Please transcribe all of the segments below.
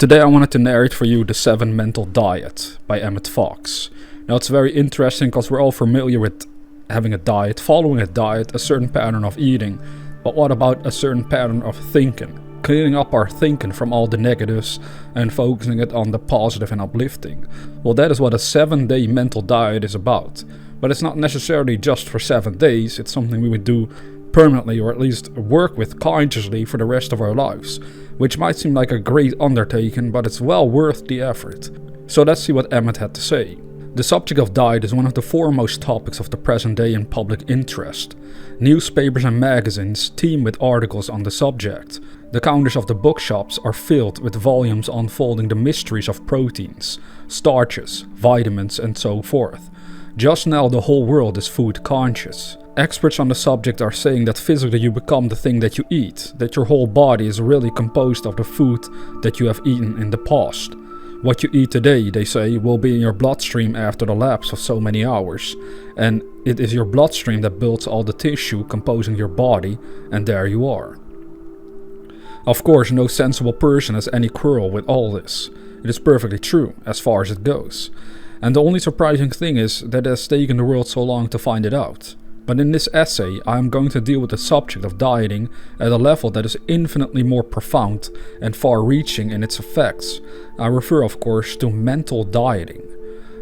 Today I wanted to narrate for you The 7 Mental Diet by Emmet Fox. Now it's very interesting because we're all familiar with having a diet, following a diet, a certain pattern of eating. But what about a certain pattern of thinking? Cleaning up our thinking from all the negatives and focusing it on the positive and uplifting. Well, that is what a 7-day mental diet is about. But it's not necessarily just for 7 days, it's something we would do permanently, or at least work with consciously for the rest of our lives, which might seem like a great undertaking, but it's well worth the effort. So let's see what Emmet had to say. The subject of diet is one of the foremost topics of the present day in public interest. Newspapers and magazines teem with articles on the subject. The counters of the bookshops are filled with volumes unfolding the mysteries of proteins, starches, vitamins, and so forth. Just now the whole world is food conscious. Experts on the subject are saying that physically you become the thing that you eat, that your whole body is really composed of the food that you have eaten in the past. What you eat today, they say, will be in your bloodstream after the lapse of so many hours, and it is your bloodstream that builds all the tissue composing your body, and there you are. Of course, no sensible person has any quarrel with all this. It is perfectly true, as far as it goes. And the only surprising thing is that it has taken the world so long to find it out. But in this essay, I am going to deal with the subject of dieting at a level that is infinitely more profound and far-reaching in its effects. I refer, of course, to mental dieting.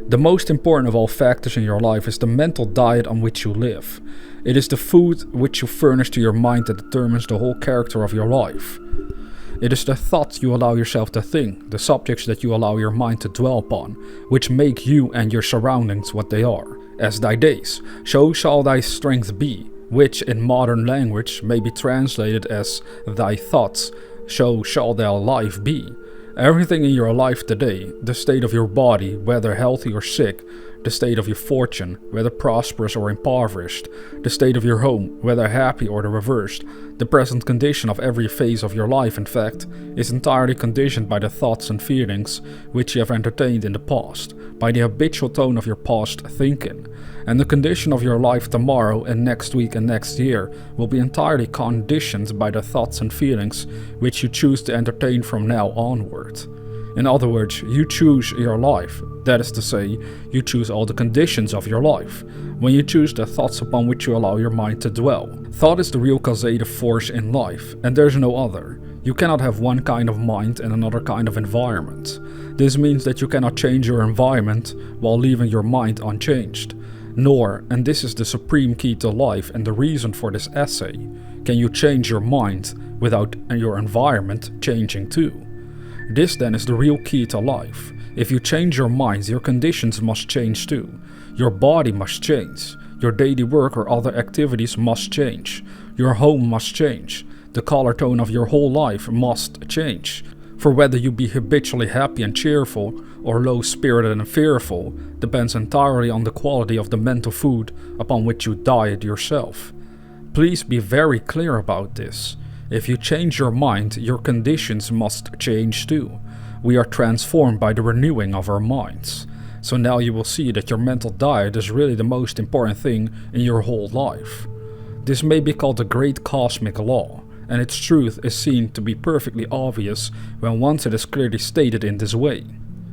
The most important of all factors in your life is the mental diet on which you live. It is the food which you furnish to your mind that determines the whole character of your life. It is the thoughts you allow yourself to think, the subjects that you allow your mind to dwell upon, which make you and your surroundings what they are. As thy days, so shall thy strength be, which in modern language may be translated as thy thoughts, so shall thy life be. Everything in your life today, the state of your body, whether healthy or sick, the state of your fortune, whether prosperous or impoverished, the state of your home, whether happy or the reversed, the present condition of every phase of your life, in fact, is entirely conditioned by the thoughts and feelings which you have entertained in the past, by the habitual tone of your past thinking. And the condition of your life tomorrow and next week and next year will be entirely conditioned by the thoughts and feelings which you choose to entertain from now onward. In other words, you choose your life. That is to say, you choose all the conditions of your life. When you choose the thoughts upon which you allow your mind to dwell. Thought is the real causative force in life, and there's no other. You cannot have one kind of mind and another kind of environment. This means that you cannot change your environment while leaving your mind unchanged. Nor, and this is the supreme key to life and the reason for this essay, can you change your mind without your environment changing too. This then is the real key to life. If you change your mind, your conditions must change too. Your body must change. Your daily work or other activities must change. Your home must change. The color tone of your whole life must change. For whether you be habitually happy and cheerful or low-spirited and fearful depends entirely on the quality of the mental food upon which you diet yourself. Please be very clear about this. If you change your mind, your conditions must change too. We are transformed by the renewing of our minds. So now you will see that your mental diet is really the most important thing in your whole life. This may be called the great cosmic law, and its truth is seen to be perfectly obvious when once it is clearly stated in this way.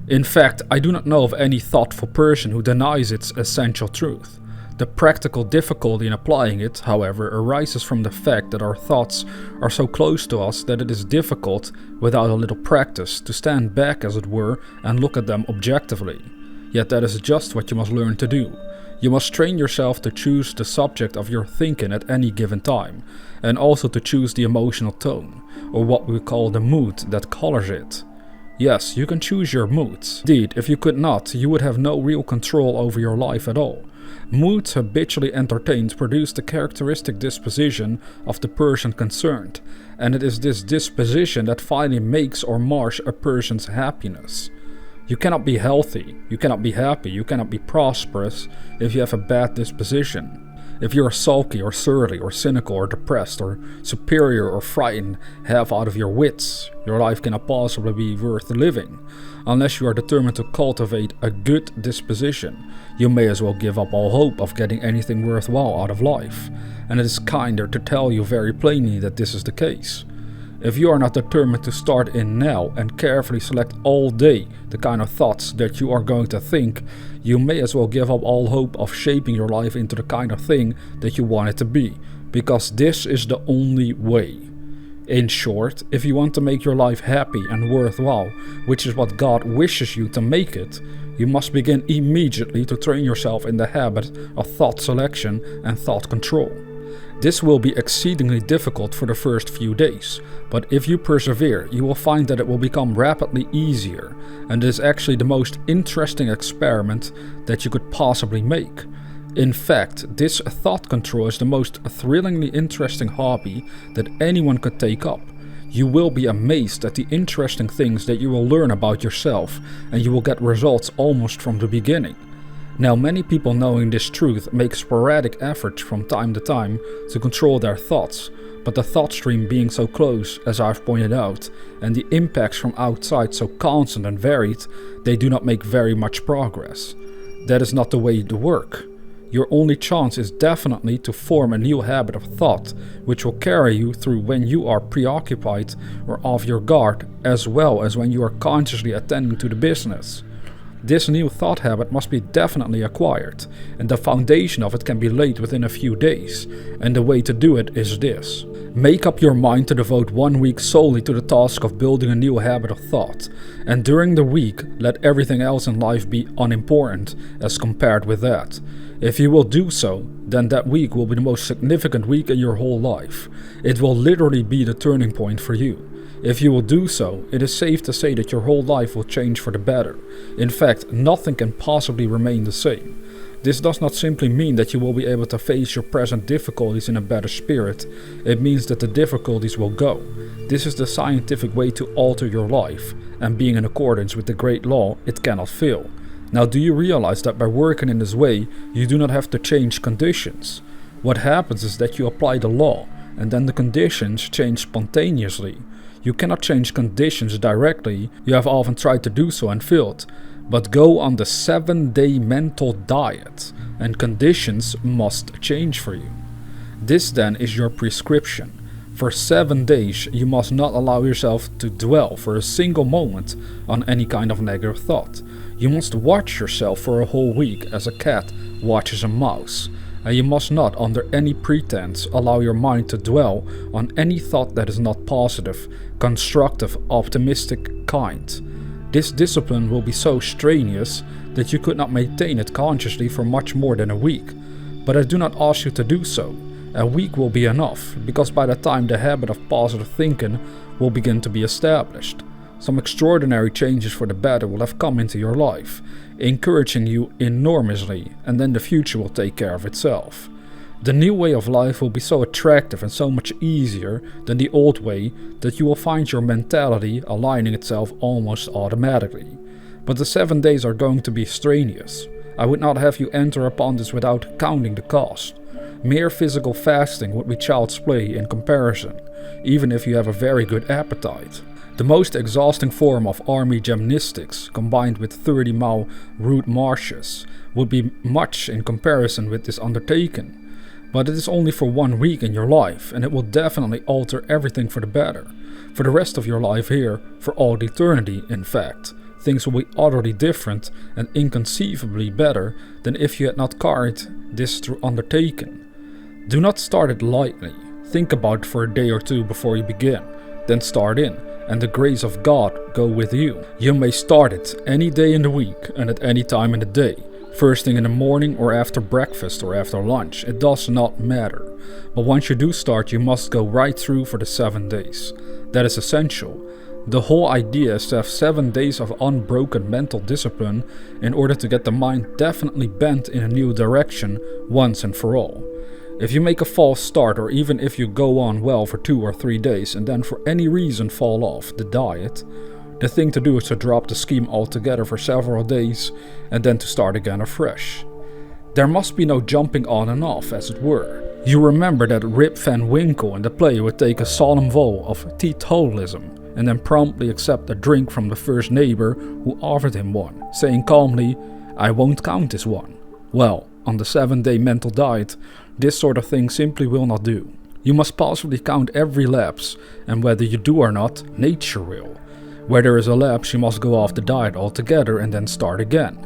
In fact, I do not know of any thoughtful person who denies its essential truth. The practical difficulty in applying it, however, arises from the fact that our thoughts are so close to us that it is difficult, without a little practice, to stand back as it were and look at them objectively. Yet that is just what you must learn to do. You must train yourself to choose the subject of your thinking at any given time, and also to choose the emotional tone, or what we call the mood that colors it. Yes, you can choose your moods. Indeed, if you could not, you would have no real control over your life at all. Moods habitually entertained produce the characteristic disposition of the person concerned, and it is this disposition that finally makes or mars a person's happiness. You cannot be healthy, you cannot be happy, you cannot be prosperous if you have a bad disposition. If you are sulky or surly or cynical or depressed or superior or frightened, half out of your wits, your life cannot possibly be worth living. Unless you are determined to cultivate a good disposition, you may as well give up all hope of getting anything worthwhile out of life. And it is kinder to tell you very plainly that this is the case. If you are not determined to start in now and carefully select all day the kind of thoughts that you are going to think, you may as well give up all hope of shaping your life into the kind of thing that you want it to be, because this is the only way. In short, if you want to make your life happy and worthwhile, which is what God wishes you to make it, you must begin immediately to train yourself in the habit of thought selection and thought control. This will be exceedingly difficult for the first few days, but if you persevere, you will find that it will become rapidly easier, and it is actually the most interesting experiment that you could possibly make. In fact, this thought control is the most thrillingly interesting hobby that anyone could take up. You will be amazed at the interesting things that you will learn about yourself, and you will get results almost from the beginning. Now, many people knowing this truth make sporadic efforts from time to time to control their thoughts, but the thought stream being so close, as I've pointed out, and the impacts from outside so constant and varied, they do not make very much progress. That is not the way to work. Your only chance is definitely to form a new habit of thought, which will carry you through when you are preoccupied or off your guard, as well as when you are consciously attending to the business. This new thought habit must be definitely acquired, and the foundation of it can be laid within a few days, and the way to do it is this. Make up your mind to devote 1 week solely to the task of building a new habit of thought, and during the week let everything else in life be unimportant as compared with that. If you will do so, then that week will be the most significant week in your whole life. It will literally be the turning point for you. If you will do so, it is safe to say that your whole life will change for the better. In fact, nothing can possibly remain the same. This does not simply mean that you will be able to face your present difficulties in a better spirit. It means that the difficulties will go. This is the scientific way to alter your life, and being in accordance with the great law, it cannot fail. Now, do you realize that by working in this way, you do not have to change conditions? What happens is that you apply the law, and then the conditions change spontaneously. You cannot change conditions directly. You have often tried to do so and failed. But go on the 7-day mental diet, and conditions must change for you. This then is your prescription. For 7 days, you must not allow yourself to dwell for a single moment on any kind of negative thought. You must watch yourself for a whole week as a cat watches a mouse. And you must not, under any pretense, allow your mind to dwell on any thought that is not positive, constructive, optimistic kind. This discipline will be so strenuous that you could not maintain it consciously for much more than a week. But I do not ask you to do so. A week will be enough, because by the time the habit of positive thinking will begin to be established, some extraordinary changes for the better will have come into your life, encouraging you enormously, and then the future will take care of itself. The new way of life will be so attractive and so much easier than the old way that you will find your mentality aligning itself almost automatically. But the 7 days are going to be strenuous. I would not have you enter upon this without counting the cost. Mere physical fasting would be child's play in comparison, even if you have a very good appetite. The most exhausting form of army gymnastics, combined with 30-mile route marches, would be much in comparison with this undertaking. But it is only for 1 week in your life, and it will definitely alter everything for the better. For the rest of your life here, for all eternity in fact, things will be utterly different and inconceivably better than if you had not carried this through undertaking. Do not start it lightly. Think about it for a day or two before you begin, then start in, and the grace of God go with you. You may start it any day in the week and at any time in the day, first thing in the morning or after breakfast or after lunch, it does not matter. But once you do start, you must go right through for the 7 days. That is essential. The whole idea is to have 7 days of unbroken mental discipline in order to get the mind definitely bent in a new direction once and for all. If you make a false start, or even if you go on well for 2 or 3 days and then for any reason fall off the diet, the thing to do is to drop the scheme altogether for several days and then to start again afresh. There must be no jumping on and off, as it were. You remember that Rip Van Winkle in the play would take a solemn vow of teetotalism and then promptly accept a drink from the first neighbor who offered him one, saying calmly, "I won't count this one." Well, on the 7-day mental diet, this sort of thing simply will not do. You must possibly count every lapse, and whether you do or not, nature will. Where there is a lapse, you must go off the diet altogether and then start again.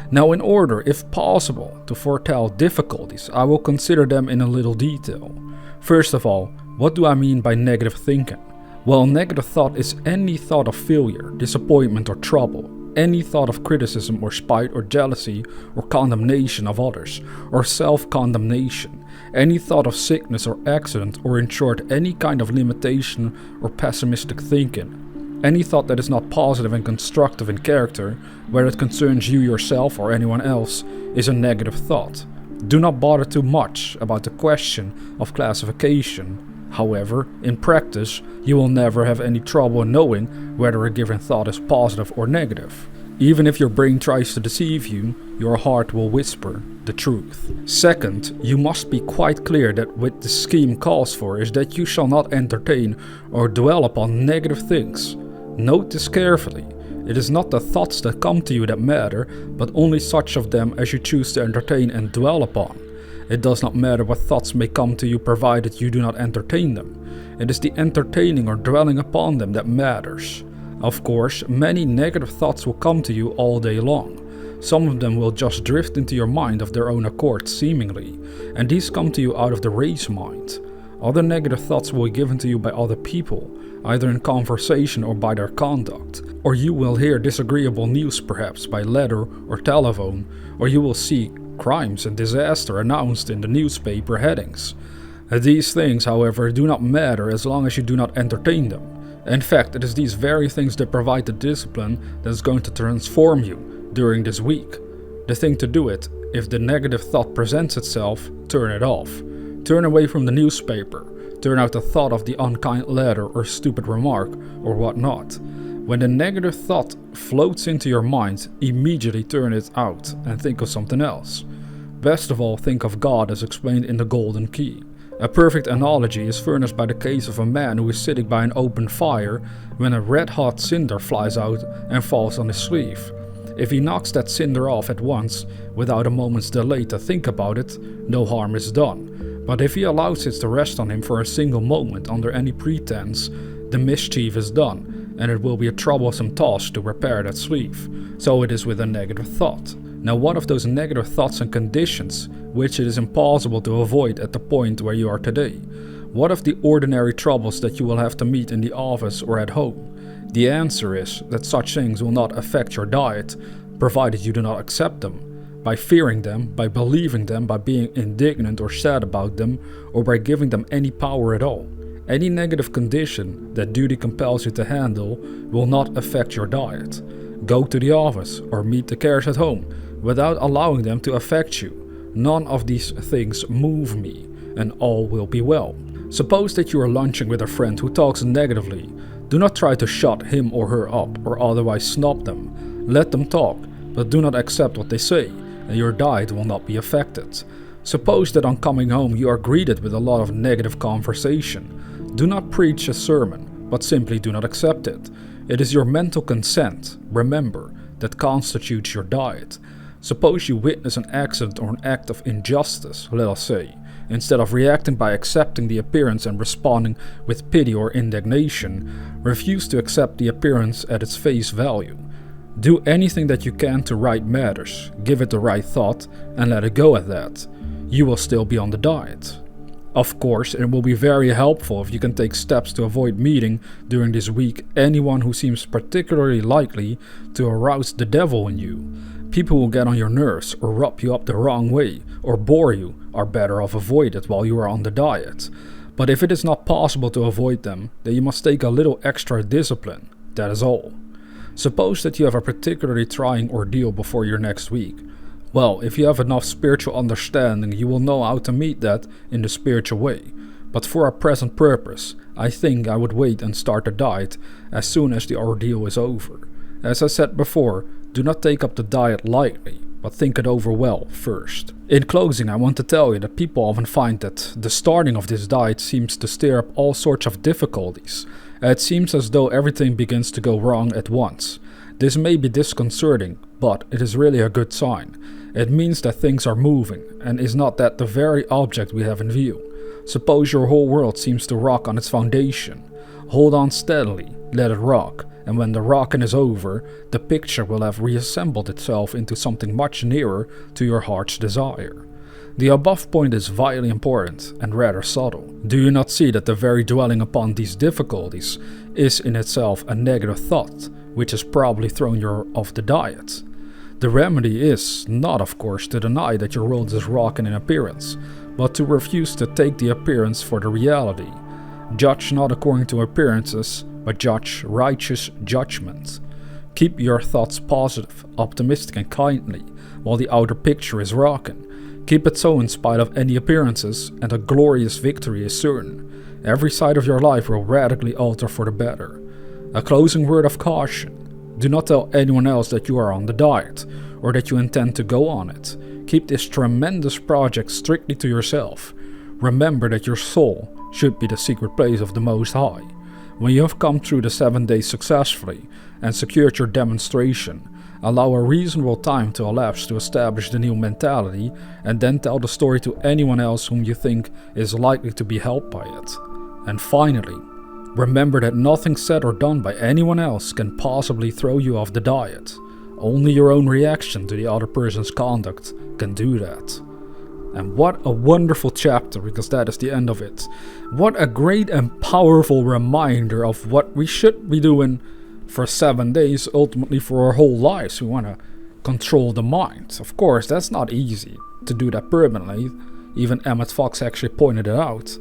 Now, in order, if possible, to foretell difficulties, I will consider them in a little detail. First of all, what do I mean by negative thinking? Well, negative thought is any thought of failure, disappointment or trouble, any thought of criticism or spite or jealousy or condemnation of others, or self-condemnation, any thought of sickness or accident, or in short, any kind of limitation or pessimistic thinking. Any thought that is not positive and constructive in character, whether it concerns you yourself or anyone else, is a negative thought. Do not bother too much about the question of classification. However, in practice, you will never have any trouble in knowing whether a given thought is positive or negative. Even if your brain tries to deceive you, your heart will whisper the truth. Second, you must be quite clear that what the scheme calls for is that you shall not entertain or dwell upon negative things. Note this carefully. It is not the thoughts that come to you that matter, but only such of them as you choose to entertain and dwell upon. It does not matter what thoughts may come to you provided you do not entertain them. It is the entertaining or dwelling upon them that matters. Of course, many negative thoughts will come to you all day long. Some of them will just drift into your mind of their own accord seemingly, and these come to you out of the race mind. Other negative thoughts will be given to you by other people, either in conversation or by their conduct, or you will hear disagreeable news perhaps by letter or telephone, or you will see crimes and disaster announced in the newspaper headings. These things, however, do not matter as long as you do not entertain them. In fact, it is these very things that provide the discipline that is going to transform you during this week. The thing to do it, if the negative thought presents itself, turn it off. Turn away from the newspaper. Turn out the thought of the unkind letter or stupid remark or whatnot. When the negative thought floats into your mind, immediately turn it out and think of something else. Best of all, think of God as explained in the Golden Key. A perfect analogy is furnished by the case of a man who is sitting by an open fire when a red-hot cinder flies out and falls on his sleeve. If he knocks that cinder off at once, without a moment's delay to think about it, no harm is done. But if he allows it to rest on him for a single moment under any pretense, the mischief is done, and it will be a troublesome task to repair that sleeve. So it is with a negative thought. Now, what of those negative thoughts and conditions which it is impossible to avoid at the point where you are today? What of the ordinary troubles that you will have to meet in the office or at home? The answer is that such things will not affect your diet, provided you do not accept them. By fearing them, by believing them, by being indignant or sad about them, or by giving them any power at all. Any negative condition that duty compels you to handle will not affect your diet. Go to the office or meet the cares at home without allowing them to affect you. None of these things move me, and all will be well. Suppose that you are lunching with a friend who talks negatively. Do not try to shut him or her up or otherwise snub them. Let them talk, but do not accept what they say, and your diet will not be affected. Suppose that on coming home you are greeted with a lot of negative conversation. Do not preach a sermon, but simply do not accept it. It is your mental consent, remember, that constitutes your diet. Suppose you witness an accident or an act of injustice, let us say. Instead of reacting by accepting the appearance and responding with pity or indignation, refuse to accept the appearance at its face value. Do anything that you can to right matters, give it the right thought, and let it go at that. You will still be on the diet. Of course, it will be very helpful if you can take steps to avoid meeting during this week anyone who seems particularly likely to arouse the devil in you. People who get on your nerves or rub you up the wrong way or bore you are better off avoided while you are on the diet. But if it is not possible to avoid them, then you must take a little extra discipline. That is all. Suppose that you have a particularly trying ordeal before your next week. Well, if you have enough spiritual understanding, you will know how to meet that in the spiritual way. But for our present purpose, I think I would wait and start the diet as soon as the ordeal is over. As I said before, do not take up the diet lightly, but think it over well first. In closing, I want to tell you that people often find that the starting of this diet seems to stir up all sorts of difficulties. It seems as though everything begins to go wrong at once. This may be disconcerting, but it is really a good sign. It means that things are moving, and is not that the very object we have in view. Suppose your whole world seems to rock on its foundation. Hold on steadily, let it rock, and when the rocking is over, the picture will have reassembled itself into something much nearer to your heart's desire. The above point is vitally important and rather subtle. Do you not see that the very dwelling upon these difficulties is in itself a negative thought, which has probably thrown you off the diet? The remedy is not, of course, to deny that your world is rocking in appearance, but to refuse to take the appearance for the reality. Judge not according to appearances, but judge righteous judgment. Keep your thoughts positive, optimistic and kindly, while the outer picture is rocking. Keep it so in spite of any appearances, and a glorious victory is certain. Every side of your life will radically alter for the better. A closing word of caution. Do not tell anyone else that you are on the diet, or that you intend to go on it. Keep this tremendous project strictly to yourself. Remember that your soul should be the secret place of the Most High. When you have come through the 7 days successfully and secured your demonstration, allow a reasonable time to elapse to establish the new mentality, and then tell the story to anyone else whom you think is likely to be helped by it. And finally, remember that nothing said or done by anyone else can possibly throw you off the diet. Only your own reaction to the other person's conduct can do that. And what a wonderful chapter, because that is the end of it. What a great and powerful reminder of what we should be doing for 7 days, ultimately for our whole lives. We want to control the mind. Of course, that's not easy to do that permanently. Even Emmet Fox actually pointed it out.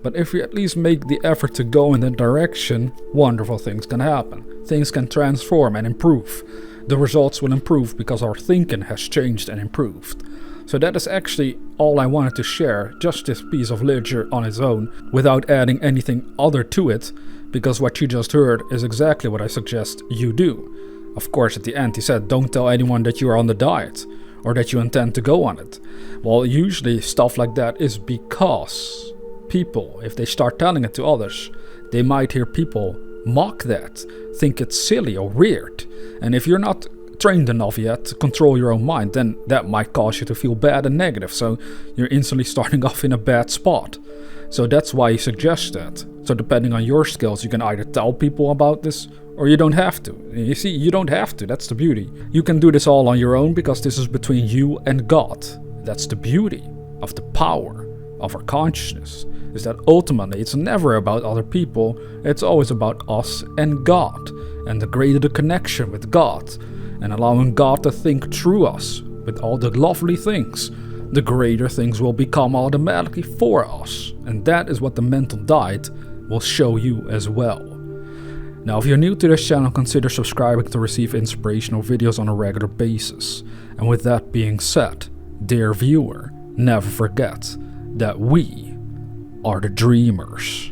But if we at least make the effort to go in that direction, wonderful things can happen. Things can transform and improve. The results will improve because our thinking has changed and improved. So that is actually all I wanted to share, just this piece of literature on its own, without adding anything other to it, because what you just heard is exactly what I suggest you do. Of course, at the end he said, don't tell anyone that you are on the diet, or that you intend to go on it. Well, usually stuff like that is because people, if they start telling it to others, they might hear people mock that, think it's silly or weird. And if you're not trained enough yet to control your own mind, then that might cause you to feel bad and negative, so you're instantly starting off in a bad spot. So that's why he suggests that. So depending on your skills, you can either tell people about this, or you don't have to. You see, you don't have to, that's the beauty. You can do this all on your own, because this is between you and God. That's the beauty of the power of our consciousness, is that ultimately it's never about other people, it's always about us and God. And the greater the connection with God, and allowing God to think through us with all the lovely things, the greater things will become automatically for us. And that is what the mental diet will show you as well. Now, if you're new to this channel, consider subscribing to receive inspirational videos on a regular basis. And with that being said, dear viewer, never forget that we are the dreamers.